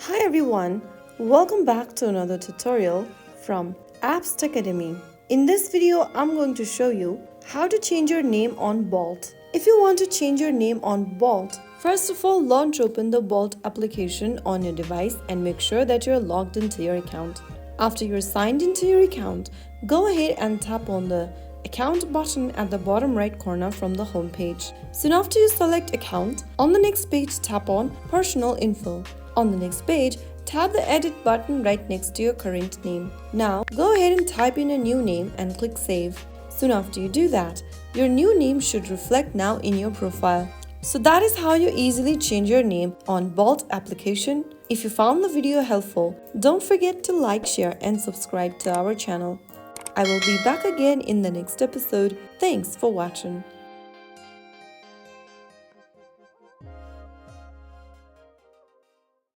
Hi everyone, welcome back to another tutorial from Apps Academy. In this video, I'm going to show you how to change your name on Bolt. If you want to change your name on Bolt, first of all launch open the Bolt application on your device and make sure that you're logged into your account. After you're signed into your account, go ahead and tap on the account button at the bottom right corner from the home page. Soon after you select account, on the next page tap on personal info. On the next page, tap the edit button right next to your current name. Now, go ahead and type in a new name and click save. Soon after you do that, your new name should reflect now in your profile. So that is how you easily change your name on Bolt application. If you found the video helpful, don't forget to like, share and subscribe to our channel. I will be back again in the next episode. Thanks for watching.